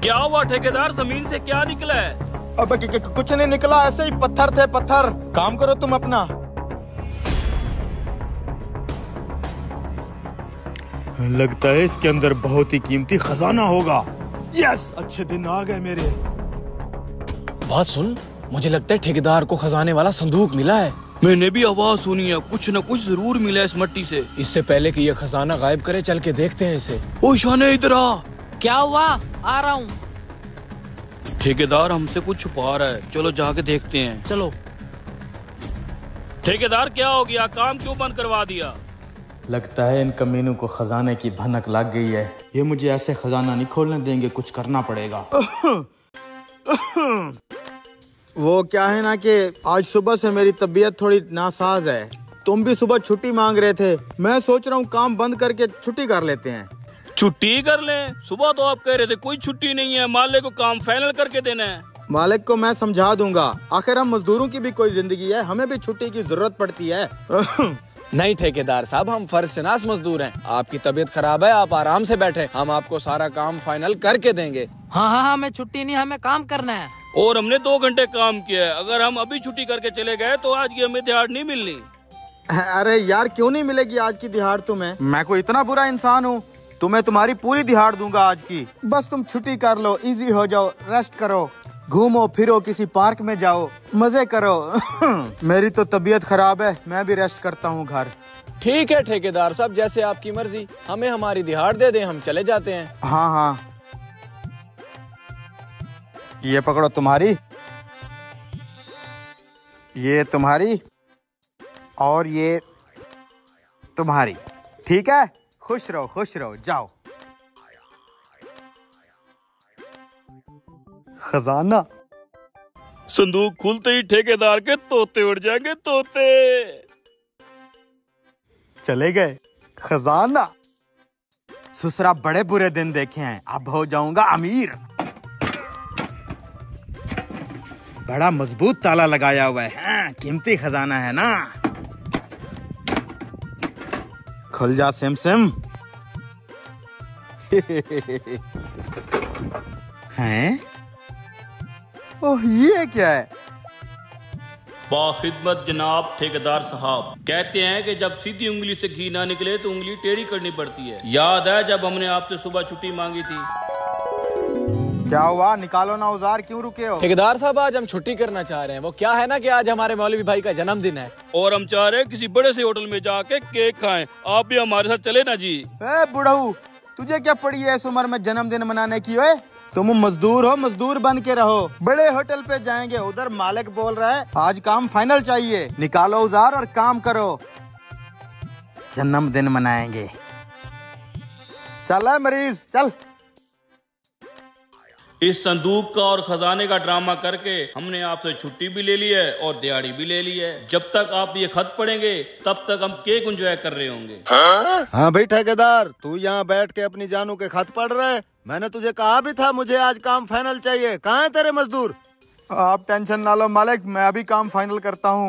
क्या हुआ ठेकेदार, जमीन से क्या निकला है? अब कुछ नहीं निकला, ऐसे ही पत्थर थे पत्थर। काम करो तुम अपना। लगता है इसके अंदर बहुत ही कीमती खजाना होगा। यस, अच्छे दिन आ गए मेरे। बात सुन, मुझे लगता है ठेकेदार को खजाने वाला संदूक मिला है। मैंने भी आवाज सुनी है, कुछ न कुछ जरूर मिला है इस मट्टी से। इससे पहले कि ये खजाना गायब करे, चल के देखते हैं इसे। ओ शाने, इधर आ। क्या हुआ? आ रहा हूँ। ठेकेदार हमसे कुछ छुपा रहा है, चलो जाके देखते हैं। चलो। ठेकेदार क्या हो गया, काम क्यों बंद करवा दिया? लगता है इन कमीनों को खजाने की भनक लग गई है। ये मुझे ऐसे खजाना नहीं खोलने देंगे, कुछ करना पड़ेगा। वो क्या है ना कि आज सुबह से मेरी तबीयत थोड़ी नासाज है। तुम भी सुबह छुट्टी मांग रहे थे, मैं सोच रहा हूँ काम बंद करके छुट्टी कर लेते हैं। छुट्टी कर लें? सुबह तो आप कह रहे थे कोई छुट्टी नहीं है, मालिक को काम फाइनल करके देना है। मालिक को मैं समझा दूंगा, आखिर हम मजदूरों की भी कोई जिंदगी है, हमें भी छुट्टी की जरूरत पड़ती है। नहीं ठेकेदार साहब, हम फर्शनास मजदूर हैं। आपकी तबीयत खराब है, आप आराम से बैठे, हम आपको सारा काम फाइनल करके देंगे। हाँ हाँ हाँ, हमें छुट्टी नहीं, हमें काम करना है। और हमने 2 घंटे काम किया है, अगर हम अभी छुट्टी करके चले गए तो आज की हमें दिहाड़ नहीं मिलनी। अरे यार, क्यों नहीं मिलेगी आज की दिहाड़ तुम्हें? मैं कोई इतना बुरा इंसान हूँ? तुम्हें तुम्हारी पूरी दिहाड़ दूंगा आज की। बस तुम छुट्टी कर लो, इजी हो जाओ, रेस्ट करो, घूमो फिरो, किसी पार्क में जाओ, मजे करो। मेरी तो तबीयत खराब है, मैं भी रेस्ट करता हूँ घर। ठीक है ठेकेदार साहब, जैसे आपकी मर्जी, हमें हमारी दिहाड़ दे दें, हम चले जाते हैं। हाँ हाँ, ये पकड़ो तुम्हारी, ये तुम्हारी, और ये तुम्हारी। ठीक है, खुश रहो, जाओ। खजाना। संदूक खुलते ही ठेकेदार के तोते उड़ जाएंगे, तोते। चले गए खजाना। ससुरा बड़े बुरे दिन देखे हैं, अब हो जाऊंगा अमीर। बड़ा मजबूत ताला लगाया हुआ है, हाँ, कीमती खजाना है ना। खुल जा सिम सिम। हैं? ओह, ये क्या है? बाखिदमत जनाब ठेकेदार साहब, कहते हैं कि जब सीधी उंगली से घी ना निकले तो उंगली टेढ़ी करनी पड़ती है। याद है जब हमने आपसे सुबह छुट्टी मांगी थी? क्या हुआ, निकालो ना औजार, क्यों रुके हो? ठेकेदार साहब, आज हम छुट्टी करना चाह रहे हैं। वो क्या है ना कि आज हमारे मौलवी भाई का जन्मदिन है और हम चाह रहे हैं किसी बड़े से होटल में जाके केक खाएं। आप भी हमारे साथ चले ना जी। बुढ़ऊ, तुझे क्या पड़ी है इस उम्र में जन्मदिन मनाने की? ओए, तुम मजदूर हो, मजदूर बन के रहो। बड़े होटल पे जाएंगे, उधर मालिक बोल रहा है आज काम फाइनल चाहिए। निकालो औजार और काम करो, जन्मदिन मनाएंगे। चल है मरीज, चल। इस संदूक का और खजाने का ड्रामा करके हमने आपसे छुट्टी भी ले ली है और दिहाड़ी भी ले ली है। जब तक आप ये खत पढ़ेंगे तब तक हम केक एंजॉय कर रहे होंगे। हाँ भाई ठेकेदार, तू यहाँ बैठ के अपनी जानू के खत पढ़ रहे। मैंने तुझे कहा भी था मुझे आज काम फाइनल चाहिए, कहाँ है तेरे मजदूर? आप टेंशन ना लो मालिक, मैं अभी काम फाइनल करता हूँ।